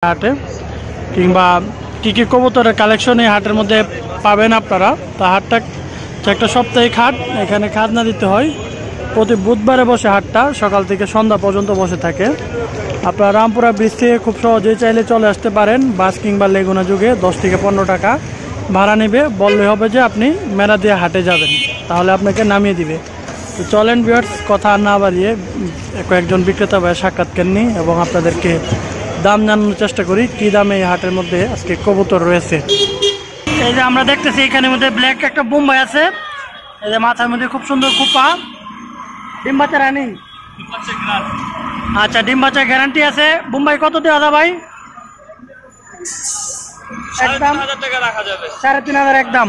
হাটে কিংবা কী কী কবুতরের কালেকশন এই হাটের মধ্যে পাবেন আপনারা। তা হাটটা একটা সাপ্তাহিক হাট, এখানে খাজনা দিতে হয়। প্রতি বুধবারে বসে হাটটা, সকাল থেকে সন্ধ্যা পর্যন্ত বসে থাকে। আপনারা রামপুরা ব্রিজ থেকে খুব সহজেই চাইলে চলে আসতে পারেন। বাস কিংবা লেগুনা যুগে 10 থেকে 15 টাকা ভাড়া নেবে। বললে হবে যে আপনি মেরাদিয়া হাটে যাবেন, তাহলে আপনাকে নামিয়ে দিবে। তো চলেন ভিউয়ার্স, কথা না বাড়িয়ে কয়েকজন বিক্রেতা ভাই সাক্ষাৎকার নিই এবং আপনাদেরকে দাম জানানোর চেষ্টা করি কী দামে এই হাটের মধ্যে আজকে কবুতর রয়েছে। এই যে আমরা দেখতেছি এখানের মধ্যে ব্ল্যাক একটা বোম্বাই আছে। এই যে মাথার মধ্যে খুব সুন্দর কুপা, ডিম বাচ্চা রানিং। আচ্ছা, ডিম বাচ্চা গ্যারান্টি আছে। বোম্বাই কত দেওয়া যায় ভাই? একদম 3,500 একদম।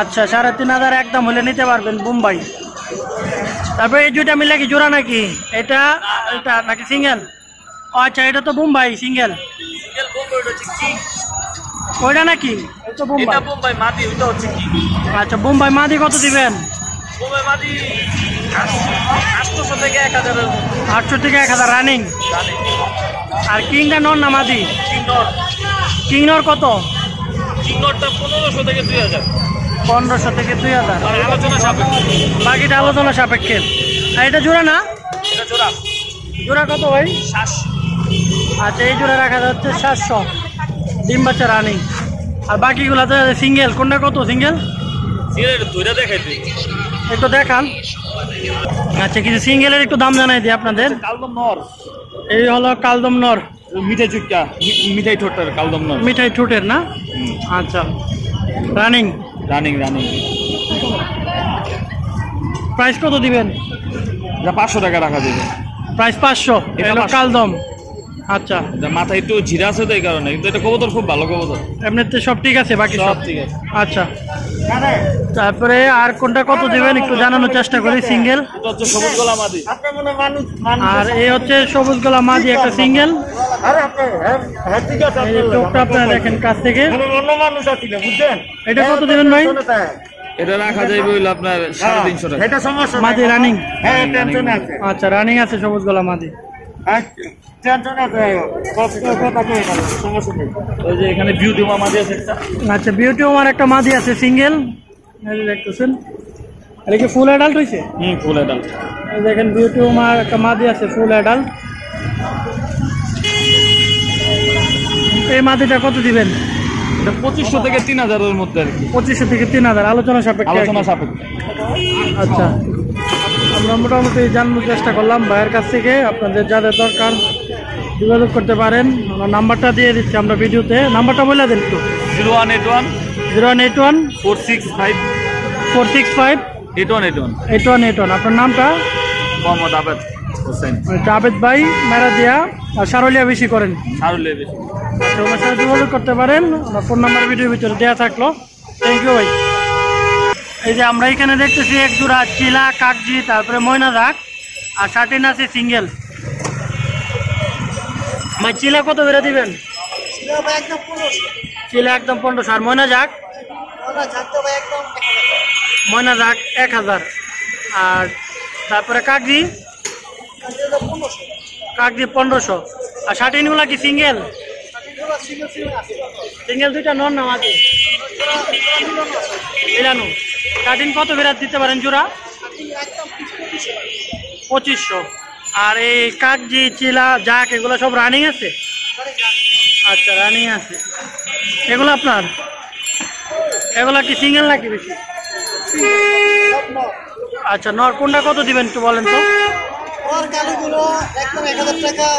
আচ্ছা, 3,500 একদম হলে নিতে পারবেন বোম্বাই। তারপরে এই দুইটা মিলে কি জোড়া নাকি? এটা নাকি সিঙ্গেল? আচ্ছা, এটা তো বোম্বাই সিঙ্গেল। ওইটা নাকি? আচ্ছা, বোম্বাই মাদি কত দিবেন? 800 থেকে 1,000 রানিং। আর কিংটা নর না মাদি? কিং নর কত? পনেরোশো থেকে 2,000। বাকিটা আলোচনা সাপেক্ষে। আর এটা জোড়া না? জোড়া কত ভাই? 700। আচ্ছা, এই জোড়া রাখা যাচ্ছে 700, ডিম বাচ্চা রানিং। আর বাকিগুলো তো সিঙ্গেল। কোনটা কত সিঙ্গেল? একটু দেখান। আচ্ছা, কিছু সিঙ্গেলের একটু দাম জানাই দিই আপনাদের। কালদম নর, এই হলো কালদম নর, মিঠাই চুক্কা, মিঠাই ঠোঁটের কালদম নর, মিঠাই ঠোঁটের না? আচ্ছা, রানিং। প্রাইস কত দিবেন? 500 টাকা রাখা যাবে। প্রাইস 500। এটা কালদম। আচ্ছা, মাথায় একটু ঝিরা আছে তো এই কারণে, কিন্তু এটা কবুতর খুব ভালো কবুতর। এমনিতে সব ঠিক আছে? বাকি সব ঠিক আছে। আচ্ছা, তারপরে আর কোনটা কত দিবেন একটু জানানোর চেষ্টা করি। সিঙ্গেল সবুজ গলা মাদি, আর এই হচ্ছে সবুজ গলা মাদি একটা সিঙ্গেল। চোখটা আপনারা দেখেন কাছ থেকে। এটা কত দিবেন ভাই? এটা রাখা যাবে হইলো আপনার 350 টাকা। এটা সমস্যা মাদি রানিং। আচ্ছা, রানিং আছে সবুজ গলা মাদি। ওই যে এখানে বিউটি ওমা মাদি আছে একটা। আচ্ছা, বিউটি ওমার একটা মাদি আছে সিঙ্গেল। দেখতেছেন এটা কি ফুল অ্যাডাল্ট হয়েছে? Full adult. দেখেন বিউটি ওমার একটা মাদি আছে ফুল অ্যাডাল্ট। এই মাদিটা কত দিবেন? 2500 থেকে 3,000 এর মধ্যে আর কি। 2500 থেকে 3,000 আলোচনা সাপেক্ষে। আচ্ছা, আমরা মোটামুটি জানানোর চেষ্টা করলাম ভাইয়ের কাছ থেকে। আপনাদের যাদের দরকার যোগাযোগ করতে পারেন। আমরা নাম্বারটা দিয়ে দিচ্ছি আমরা ভিডিওতে। নাম্বারটা বলে দিন একটু। 0181 465 8181। আপনার নামটা? মোহাম্মদ আবেদ হোসেন। আবেদ ভাই, মেরাদিয়া আর সারুলিয়া বেশি করেন? সারুলিয়া বেশি। আচ্ছা, ওনার সাথে যোগাযোগ করতে পারেন। আমার ফোন নাম্বার ভিডিওর ভিতরে দেওয়া থাকলো। থ্যাংক ইউ ভাই। এই যে আমরা এখানে দেখতেছি এক জোড়া চিলা কাকজি, তারপরে ময়না দাগ আর শাটিন আছে সিঙ্গেল। ভাই চিলা কত বেড়ে দিবেন? চিলা একদম 1500। আর ময়না যাক? ময়না যাক 1000। আর তারপরে কাকজি? কাকজি 1500। আর শাটিনগুলা কি সিঙ্গেল? সিঙ্গেল দুইটা নন না মাঝে মিলানো। শাটিন কত বেড়াত দিতে পারেন জোড়া? 2500। আর এই কাকজি চিলা যাক এগুলো সব রানিং আছে? আচ্ছা, রানিং আছে। এগুলো আপনার? এগুলা কি সিঙ্গেল নাকি বেশি? আচ্ছা, নর কোনটা কত দিবেন একটু বলেন তো?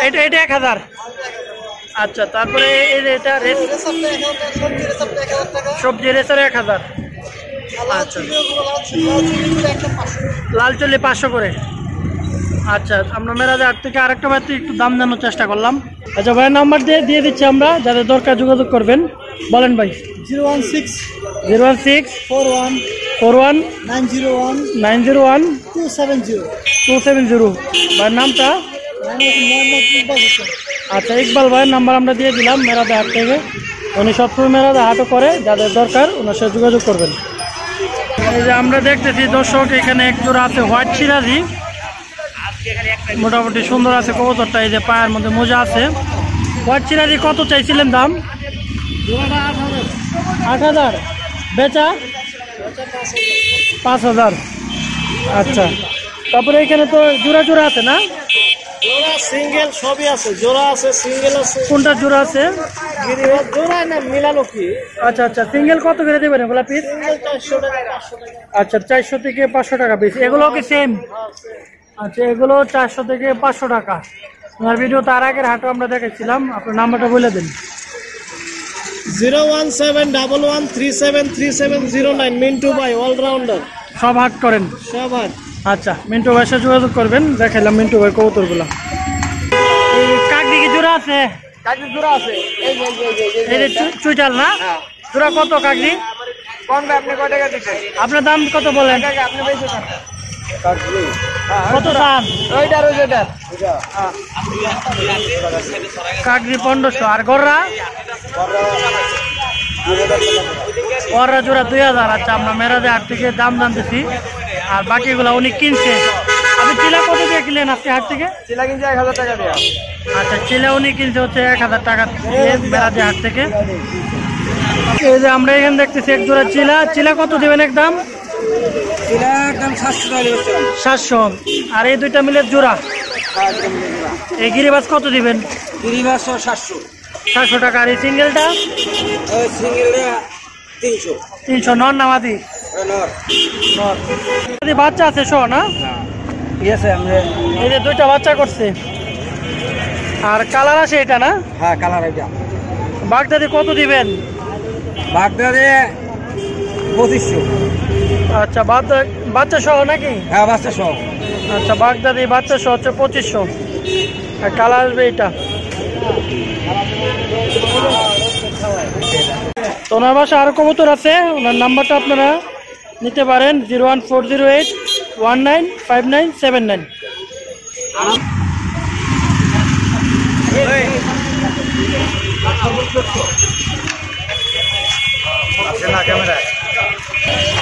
এটা 1000। আচ্ছা, তারপরে এটা সবজি রেসার 1000। আচ্ছা, লাল চল্লি 500 করে। আচ্ছা, আমরা মেরাজে হাট থেকে আরেকটা ভাই একটু দাম জানানোর চেষ্টা করলাম। আচ্ছা, ভাইয়ের নাম্বার দিয়ে দিচ্ছি আমরা, যাদের দরকার যোগাযোগ করবেন। বলেন ভাই। 016 41 901 270। ভাইয়ের নামটা? আচ্ছা, ইকবাল ভাইয়ের নাম্বার আমরা দিয়ে দিলাম মেরাদে হাট থেকে। উনি সবসময় মেরাদে হাটও করে, যাদের দরকার ওনার সাথে যোগাযোগ করবেন। এই যে আমরা দেখতেছি দর্শক, এখানে এক জোড়া আছে হোয়াইট সিরাজি। মোটামুটি সুন্দর আছে কবুতরটা। এই যে পায়ের মধ্যে মোজা আছে। হোয়াইট চিনারি কত চাইছিলেন দাম? 8,000। বেচা 5,000। আচ্ছা, তারপরে এখানে তো জোড়া জোড়া আছে না? জোড়া সিঙ্গেল সবই আছে, জোড়া আছে সিঙ্গেল আছে। কোনটা জোড়া আছে? গিরিবাজ জোড়া না মিলানো কি? আচ্ছা আচ্ছা, সিঙ্গেল কত করে দেবেন এগুলা পিস? সিঙ্গেল 400 টাকা 500 টাকা। আচ্ছা, 400 থেকে 500 টাকা পিস। এগুলো কি সেম? আচ্ছা, এগুলো 400 থেকে 500 টাকা। আপনার ভিডিও তার আগের হাটও আমরা দেখেছিলাম। আপনার নাম্বারটা বলে দিন। 01711373709। মিন্টু ভাই অলরাউন্ডার, সব হাট করেন? সব হাট। আচ্ছা, মিন্টু ভাইয়ের সাথে যোগাযোগ করবেন। দেখাইলাম মিন্টু ভাই কবুতরগুলো। এই কাকদি কি জোড়া আছে? কাকি জোড়া আছে, এই যে চুইটাল না? জোড়া কত কাকদি? কোন ভাই আপনি কয় টাকা দিচ্ছেন? আপনার দাম কত বলেন? আপনি বেশি টাকা কত দাম? ওইটার ওইটার কাকদি 1500। আর গররা? গররা জোড়া 2000। আচ্ছা, আমরা মেরাজে হাট থেকে দাম জানতেছি, আর বাকিগুলো উনি কিনছে। আপনি চিলা কত দিয়ে কিনলেন আজকে হাট থেকে? চিলা কিনছে 1000 টাকা দেয়া। আচ্ছা, চিলা উনি কিনছে হচ্ছে 1000 টাকা দিয়ে মেরাজে হাট থেকে। এই যে আমরা এখানে দেখতেছি এক জোড়া চিলা। চিলা কত দিবেন একদম? চিলা একদম 700। আর এই দুইটা মিলে জোড়া। এই গিরিবাজ কত দিবেন? গিরিবাজ 700 700 টাকা। আর এই সিঙ্গেলটা? ওই সিঙ্গেলটা 300 300। নর না মাদি? নর। নর। বাচ্চা আছে শো না? ঠিক আছে, আমরা এই যে দুইটা বাচ্চা করছে। আর কালার আছে এটা না? হ্যাঁ কালার এটা। বাগদাদি কত দিবেন? বাগদাদে 2500। আচ্ছা, বাচ্চা সহ নাকি? হ্যাঁ বাচ্চা সহ। আচ্ছা, বাগদাদি বাচ্চা সহ হচ্ছে 2500। আর কালার আসবে এটা। তো ওনার বাসা আরো কবুতর আছে, ওনার নাম্বারটা আপনারা নিতে পারেন 01408195979।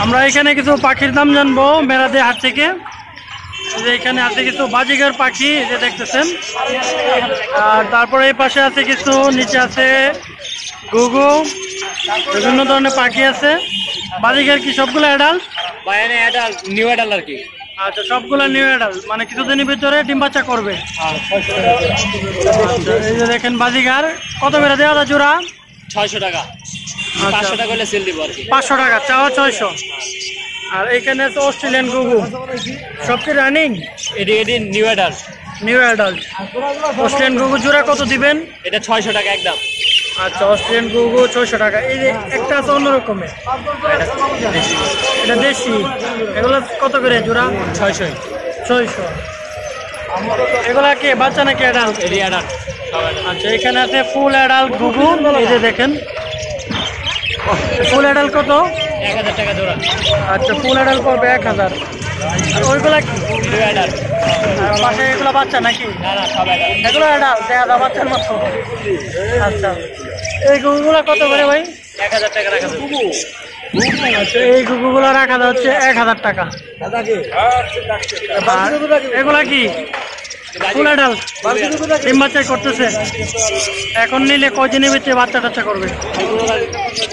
আমরা এখানে কিছু পাখির দাম জানবো মেরাদে হাট থেকে। এখানে আছে কিছু বাজিগার পাখি, যে দেখতেছেন। আর তারপরে এই পাশে আছে কিছু, নিচে আছে ঘুঘু, বিভিন্ন ধরনের পাখি আছে। বাজিগার কি সবগুলো অ্যাডাল্ট? বাইরে অ্যাডাল্ট, নিউ অ্যাডাল্ট আর কি। আচ্ছা, সবগুলো নিউ অ্যাডাল্ট, মানে কিছুদিনের ভিতরে ডিম বাচ্চা করবে। আচ্ছা, এই যে দেখেন বাজিগার কত করে দেওয়া যায় জোড়া? 600 টাকা। 500 টাকা হলে সেল দিব আর কি। 500 টাকা চাওয়া 600। আর এখানে আছে অস্ট্রেলিয়ান ঘুঘু, সব কি রানিং? এডি new adult. New adult. Australian ঘুঘু জোড়া কত দিবেন? এটা 600 টাকা একদম। আচ্ছা, অস্ট্রেলিয়ান ঘুঘু 600 টাকা। এই যে একটা আছে অন্যরকমের, এটা দেশি। এগুলো কত করে জোড়া? 600। 600। এগুলা কি বাচ্চা নাকি অ্যাডাল্ট? এডি অ্যাডাল্ট। আচ্ছা, এখানে আছে ফুল অ্যাডাল্ট ঘুঘু। এই যে দেখেন ফুল অ্যাডাল্ট কত? 1000 টাকা জোড়া। আচ্ছা, ফুল অ্যাডাল্ট পড়বে 1000। আর ওইগুলা কি? New adult. আর পাশে এগুলো বাচ্চা নাকি? না না, সব অ্যাডাল্ট। এগুলো অ্যাডাল্ট, দেখা যায় বাচ্চার মতো। আচ্ছা, এই ঘুঘুগুলো কত করে ভাই? 1000 টাকা রাখা যাবে। আচ্ছা, এই ঘুঘুগুলো রাখা যাচ্ছে 1000 টাকা। আর এগুলা কি? ফুল অ্যাডাল্ট, ডিম বাচ্চা করতেছে। এখন নিলে কয়দিনের ভিতরে বাচ্চা টাচ্চা করবে?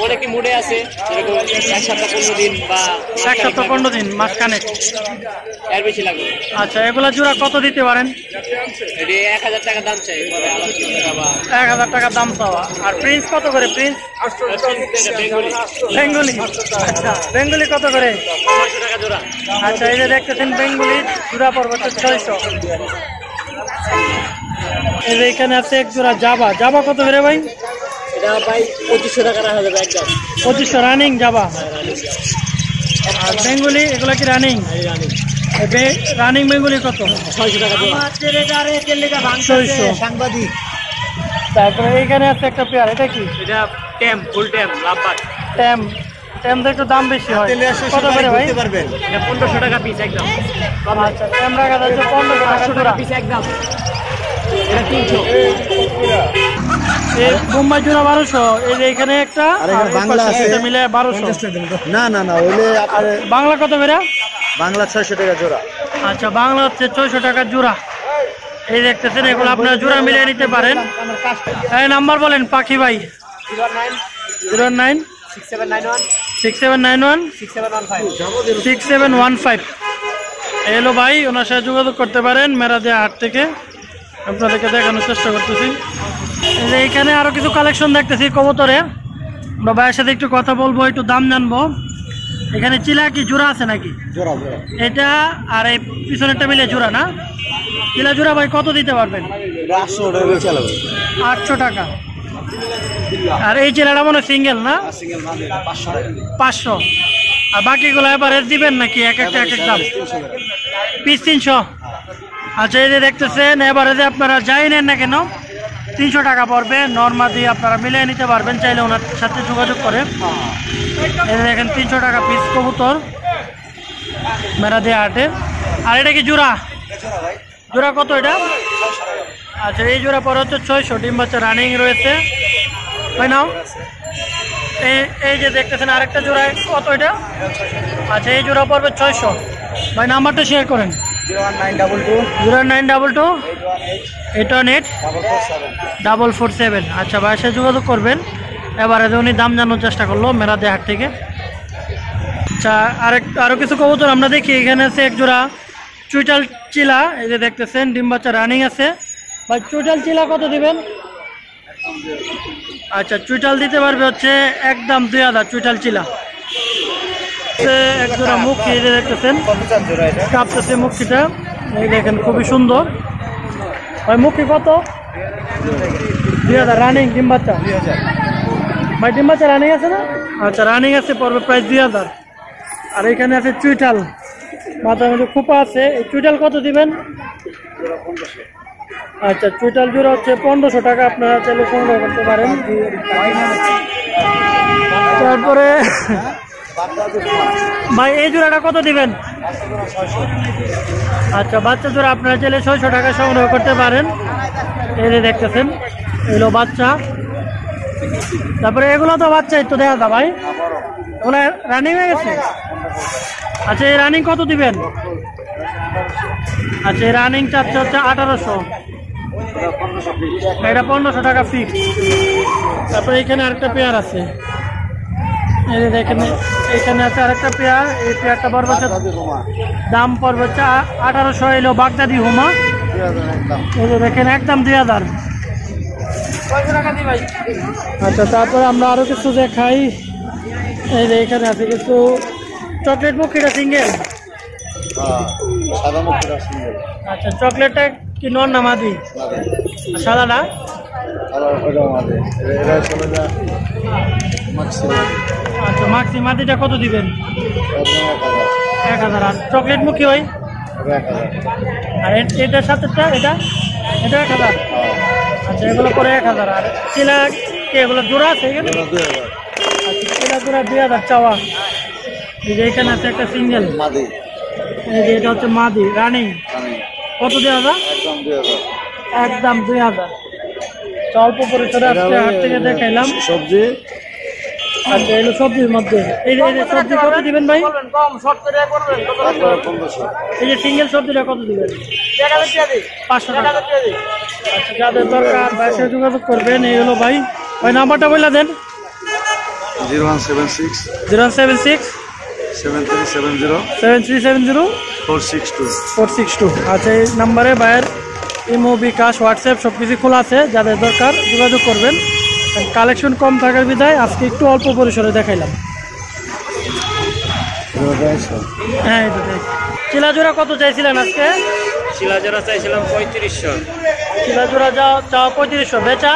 অনেকে মুডে আছে, যেরকম 1 সপ্তাহ 15 দিন বা 1 সপ্তাহ 15 দিন, মাসখানেক। এর বেশি লাগবে। আচ্ছা, এগুলা জোড়া কত দিতে পারেন? এটি 1000 টাকা দাম চাই, পরে আলাদা বা 1000 টাকা দাম চাওয়া। আর প্রিন্স কত করে? Prince Bengali Bengali. আচ্ছা, বেঙ্গলি কত করে? 600 টাকা জোড়া। আচ্ছা, এই যে দেখতেছেন বেঙ্গলি জোড়া পড়বে 600। এই যে এখানে আছে এক জোড়া জাবা। জাবা কত করে ভাই? এটা ভাই 2500 টাকা রাখা যাবে একদম। 2500 রানিং জাবা। আর বেঙ্গলি এগুলো কি রানিং? রানিং বেঙ্গলি কত? 600 টাকা জোড়া। 600। সাংবাদিক। তারপরে এইখানে আছে একটা পেয়ার, এটা কি? এটা টেম, ফুল টেম, লাভবাট। ট্যাম। ট্যাম তো একটু দাম বেশি হয়। কত করে ভাই? এটা 1500 টাকা পিস একদম। আচ্ছা, ট্যাম রাখা যাচ্ছে 1500 টাকা জোড়া। পিস একদম। এটা 300। এই বোম্বাই জোড়া 1200। এই যে এখানে একটা, আর এখানে বাংলা আছে, এটা মিলে 1200। না না না, ওইলে আর বাংলা কত করে? বাংলা 600 টাকা জোড়া। আচ্ছা, বাংলা হচ্ছে 600 টাকা জোড়া। এই দেখতেছেন এগুলো আপনারা জোড়া মিলিয়ে নিতে পারেন। এই নাম্বার বলেন পাখি ভাই। 09 6791 6715। এলো ভাই, ওনার সাথে যোগাযোগ করতে পারেন মেরাদিয়া হাট থেকে। আপনাদেরকে দেখানোর চেষ্টা করতেছি। এইখানে আরো কিছু কালেকশন দেখতেছি কবুতরের। আমরা ভাইয়ের সাথে একটু কথা বলবো, একটু দাম জানবো। এখানে চিলা কি জোড়া আছে নাকি? এটা আর এই পিছনেরটা মিলে জোড়া না? চিলা জোড়া ভাই কত দিতে পারবেন? 800 টাকা। আর এই চিলাটা মনে সিঙ্গেল না? 500। আর বাকিগুলো এভারেজ দিবেন নাকি এক একটা এক এক দাম? পিস 300। আচ্ছা, এই যে দেখতেছেন এভারেজে আপনারা যাই নেন না কেন 300 টাকা পড়বে। নর্মালি আপনারা মিলিয়ে নিতে পারবেন চাইলে ওনার সাথে যোগাযোগ করে। এই যে দেখেন 300 টাকা পিস কবুতর মেরাদিয়া হাটে। আর এটা কি জোড়া? জোড়া কত এটা? আচ্ছা, এই জোড়া পরে হচ্ছে 600। ডিম বাচ্চা রানিং রয়েছে, তাই নাও। এই যে দেখতেছেন আরেকটা জোড়া কত এটা? আচ্ছা, এই জোড়া পড়বে 600। ভাই নাম্বারটা শেয়ার করেন। 0922 818 447। আচ্ছা, ভাইয়ের সাথে যোগাযোগ করবেন। এবারে উনি দাম জানার চেষ্টা করলো মেরাদিয়া হাট থেকে। আচ্ছা, আরো কিছু কবুতর আমরা দেখি। এখানে আছে এক জোড়া চুইটাল চিলা, এই যে দেখতেছেন ডিম বাচ্চা রানিং আছে। ভাই চুইটাল চিলা কত দিবেন? আচ্ছা, চুইটাল দিতে পারবে হচ্ছে একদম 2000 চুইটাল চিলা। এক জোড়া মুখী, এই যে দেখতেছেন কাঁপতেছে মুখিটা, এই দেখেন খুবই সুন্দর। ভাই মুখী কত? 2000 রানিং ডিম বাচ্চা। ভাই ডিম বাচ্চা রানিং আছে না? আচ্ছা, রানিং আছে, পড়বে প্রাইস 2000। আর এখানে আছে চুইটাল, মাথার মধ্যে খোপা আছে। এই চুইটাল কত দিবেন? আচ্ছা, চুইটাল জোড়া হচ্ছে 1500 টাকা। আপনারা চাইলে সংগ্রহ করতে পারেন। তারপরে ভাই এই জোড়াটা কত দিবেন? আচ্ছা, বাচ্চা জোড়া আপনারা চাইলে 600 টাকা সংগ্রহ করতে পারেন। এই যে দেখতেছেন এগুলো বাচ্চা। তারপরে এগুলো তো বাচ্চাই তো দেখা যায় ভাই, ওগুলো রানিং হয়ে গেছে। আচ্ছা, এই রানিং কত দিবেন? আচ্ছা, এই রানিং চাচ্ছে হচ্ছে 1800। এটা 1500 টাকা ফিক্স। তারপরে এখানে আরেকটা পেয়ার আছে, এই যে দেখেন এখানে আছে আরেকটা পেয়ার। এই পেয়ারটা পড়বে দাম পড়বে হচ্ছে 1800। এলো বাগদাদি হুমা, এই যে দেখেন একদম 2000। আচ্ছা, তারপরে আমরা আরো কিছু দেখাই। এই যে এখানে আছে কিছু চকলেট মুখিটা সিঙ্গেল। আচ্ছা, চকলেটটা কি নর না মাদি? সাদাটা? আচ্ছা, মাক্সি মাদিটা কত দিবেন? 1000। আর চকলেট মুখী হয়? আর এটার সাথে এটা 1000। আচ্ছা, এগুলো পরে 1000। আর চিলা কি এগুলো জোড়া আছে এখানে? আচ্ছা, চিলা জোড়া 2000 চাওয়া। এই যে এখানে আছে একটা সিঙ্গেল, এই যে এটা হচ্ছে মাদি রানিং। কত 2000? একদম 2000। অল্প পরিসরে আজকে হাট থেকে দেখাইলাম সবজি। আচ্ছা, এগুলো সবজির মধ্যে এই যে সবজি কত দিবেন ভাই? এই যে সিঙ্গেল সবজিটা কত দিবেন? 500 টাকা। আচ্ছা, যাদের দরকার ভাইয়ের সাথে যোগাযোগ করবেন। এই হলো ভাই, ভাই নাম্বারটা বলে দেন। 0176 076 7370 7370 462। আচ্ছা, এই নাম্বারে ভাইয়ের ইমো, বিকাশ, হোয়াটসঅ্যাপ সব কিছু খোলা আছে। যাদের দরকার যোগাযোগ করবেন। কালেকশন কম থাকার বিধায় আজকে একটু অল্প পরিসরে দেখাইলাম। হ্যাঁ, চিলা জোড়া কত চাইছিলেন আজকে? চিলা জোড়া চাইছিলাম 3500। চিলা জোড়া যাওয়া 3500, বেচা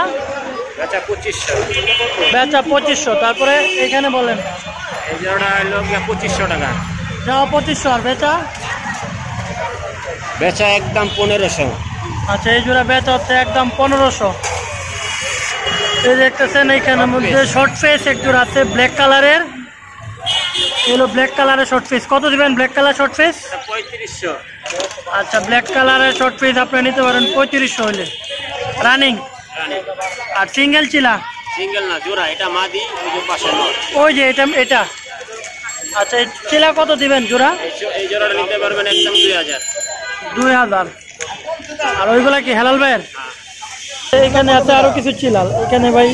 2500। বেচা 2500। তারপরে এখানে বলেন এই জোড়াটা হলো 2500 টাকা। যাওয়া 2500। আর বেচা? বেচা একদম 1500। আচ্ছা, এই জোড়া বেচা হচ্ছে একদম 1500। এই দেখতেছেন এইখানের মধ্যে শর্ট ফেস এক জোড়া আছে ব্ল্যাক কালারের। এগুলো ব্ল্যাক কালারের শর্ট ফেস কত দিবেন? Black colour short face 3500। আচ্ছা, ব্ল্যাক কালারের শর্ট ফেস আপনারা নিতে পারেন 3500 হলে রানিং। আর সিঙ্গেল চিলা? সিঙ্গেল না, জোড়া। এটা মাদি, ওই যে পাশে নর। ওই যে এটা। আচ্ছা, এই চিলা কত দিবেন জোড়া? এই জোড়াটা নিতে পারবেন একদম 2000। আর ওইগুলা কি হেলাল ভাইয়ের? এখানে আছে আরো কিছু চিলাল, এখানে ভাই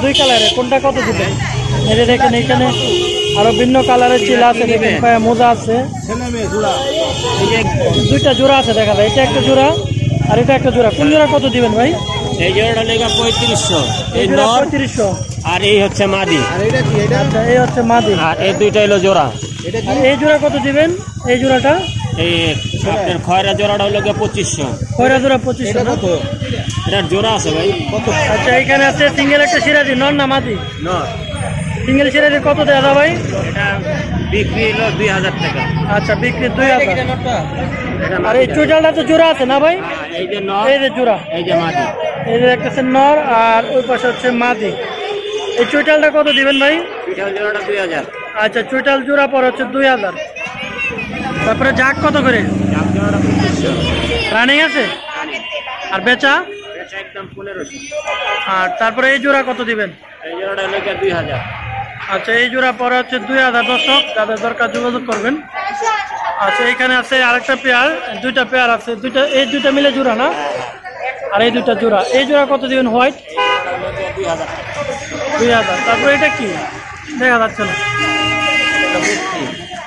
দুই কালারের, কোনটা কত দিবেন? এটা দেখেন এখানে আরো ভিন্ন কালারের চিলা আছে, দেখেন মোজা আছে, দুইটা জোড়া আছে দেখা যায়। এটা একটা জোড়া আর এটা একটা জোড়া, কোন জোড়া কত দিবেন ভাই? এই জোড়াটা লেগে 3500, এই নর 3500, আর এই হচ্ছে মাদি। আচ্ছা এই হচ্ছে মাদি, আর এই দুইটা হলো জোড়া। এই জোড়া কত দিবেন? এই জোড়াটা এই আপনার খয়রা জোড়াটা হলো 2500। খয়রা জোড়া 2500 না? এটার জোড়া আছে ভাই কত? আচ্ছা এখানে আছে সিঙ্গেল একটা সিরাজি, নর না মাদি? নর। সিঙ্গেল সিরাজি কত দেওয়া যায় ভাই? এটা বিক্রি হলো 2000 টাকা। আচ্ছা বিক্রি 2000। আর এই চুইটালটা তো জোড়া আছে না ভাই? এই যে নর, এই যে জোড়া, এই যে মাদি। এই যে দেখতেছেন নর আর ওই পাশে হচ্ছে মাদি। এই চুইটালটা কত দিবেন ভাই? চুইটাল জোড়াটা 2000। আচ্ছা চুইটাল জোড়া পর হচ্ছে 2000। তারপরে জাক কত করে? জাক জোড়াটা 2500। রানিং আছে? আর বেচা? এটা একদম 1500। আর তারপরে এই জোড়া কত দিবেন? এই জোড়াটা হলো 2000। আচ্ছা এই জোড়া পরে হচ্ছে 2000। দর্শক যাদের দরকার যোগাযোগ করবেন। আচ্ছা এখানে আছে আরেকটা পেয়ার, দুইটা পেয়ার আছে, দুইটা এই দুইটা মিলে জোড়া না? আর এই দুইটা জোড়া, এই জোড়া কত দিবেন? হোয়াইট 2000। তারপরে এটা কি দেখা যাচ্ছে না?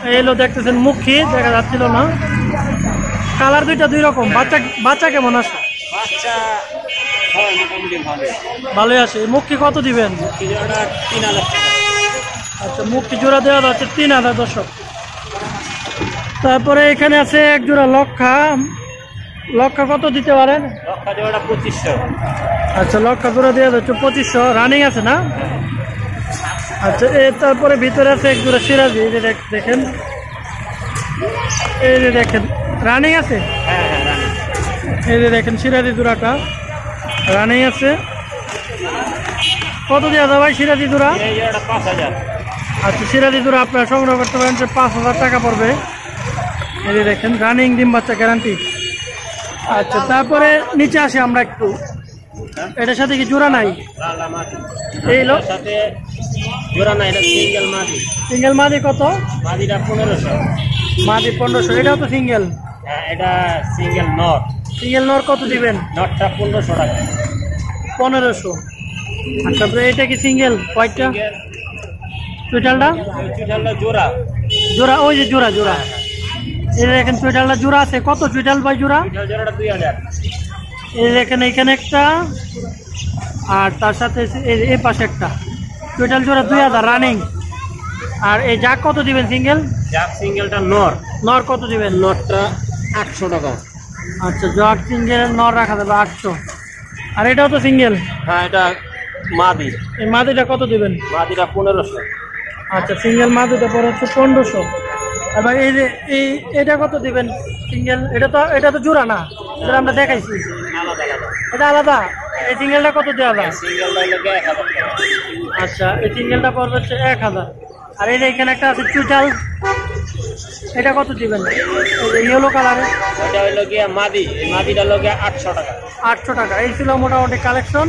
এই হলো দেখতেছেন মুখী, দেখা যাচ্ছিল না। কালার দুইটা দুই রকম। বাচ্চা কেমন আছে? বাচ্চা হয় মোটামুটি ভালো। ভালোই আছে। মুখী কত দিবেন? এই জোড়াটা 3000 টাকা। আচ্ছা মুখী জোড়া দেওয়া যাচ্ছে 3000 দর্শক। তারপরে এখানে আছে এক জোড়া লক্ষা। লক্ষা কত দিতে পারেন? লক্ষা জোড়াটা 2500। আচ্ছা লক্ষা জোড়া দেওয়া যাচ্ছে 2500। রানিং আছে না? আচ্ছা তারপরে ভিতরে আছে এক জোড়া সিরাজি, এই যে দেখেন, এই যে দেখেন রানিং আছে। হ্যাঁ হ্যাঁ রানি। এই যে দেখেন সিরাজি জোড়াটা রানিং আছে। কত দেওয়া যাবে ভাই সিরাজি জোড়া? এই জোড়াটা 5000। আচ্ছা সিরাজি জোড়া আপনারা সংগ্রহ করতে পারেন, 5000 টাকা পড়বে। এই যে দেখেন রানিং ডিম বাচ্চা গ্যারান্টি। আচ্ছা তারপরে নিচে আসি আমরা একটু, এটার সাথে কি জোড়া নাই? লালা মাদি। এই লোক সাথে জোড়া নাই, এটা সিঙ্গেল মাদি। সিঙ্গেল মাদি কত? মাদিটা 1500। মাদি 1500। এটাও তো সিঙ্গেল? হ্যাঁ এটা সিঙ্গেল নট। সিঙ্গেল নর কত দিবেন? নটটা 1500 টাকা। 1500। আচ্ছা তারপরে এটা কি সিঙ্গেল? হোয়াইটটা চুইটালটা? চুইটালটা জোড়া। জোড়া ওই যে জোড়া জোড়া, এই যে দেখেন চুইটালটা জোড়া আছে। কত চুইটাল ভাই জোড়া? চুইটাল জোড়াটা 2000। এই দেখেন এখানে একটা আর তার সাথে এই পাশে একটা। চুইটাল জোড়া 2000 রানিং। আর এই জাক কত দিবেন সিঙ্গেল? জাক সিঙ্গেলটা নর। নর কত দিবেন? নটটা 800 টাকা। আচ্ছা জাক সিঙ্গেল নর রাখা যাবে 800। আর এটাও তো সিঙ্গেল? হ্যাঁ এটা মাদি। এই মাদিটা কত দিবেন? মাদিটা 1500। আচ্ছা সিঙ্গেল মাদিটা পরে হচ্ছে 1500। আর ভাই এই যে এটা কত দিবেন সিঙ্গেল? এটা তো জোড়া না, এটা আমরা দেখাইছি, আলাদা আলাদা। এটা আলাদা। এই সিঙ্গেলটা কত দেওয়া যায়? সিঙ্গেলটা হলো 1000 টাকা। আচ্ছা এই সিঙ্গেলটা পড়বে হচ্ছে 1000। আর এই যে এখানে একটা আছে চুইটাল, এটা কত দিবেন? ইয়েলো কালারের, এটা হলো গিয়া মাদি। এই মাদিটা হলো গিয়া 800 টাকা। 800 টাকা। এই ছিল মোটামুটি কালেকশন।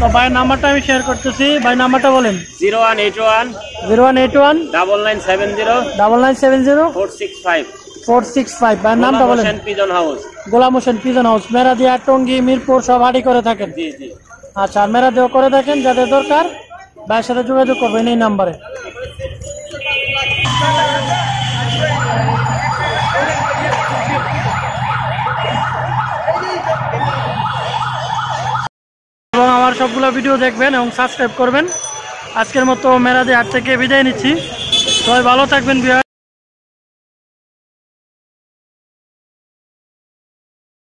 তো ভাইয়ের নাম্বারটা আমি শেয়ার করতেছি, ভাই নাম্বারটা বলেন। 0181 0181 9970 9970 465। 465। ভাইয়ের নামটা বলেন। Pigeon house. Golam Hossain pigeon house, Meradia, Tongi, Mirpur সব হাঁটি করে থাকেন। জি জি। আচ্ছা আর মেরাদিয়া করে থাকেন, যাদের দরকার ভাইয়ের সাথে যোগাযোগ করবেন এই নাম্বারে। এবং আমার সবগুলো ভিডিও দেখবেন এবং সাবস্ক্রাইব করবেন। আজকের মতো মেরাদিয়া হাট থেকে বিদায় নিচ্ছি। সবাই ভালো থাকবেন।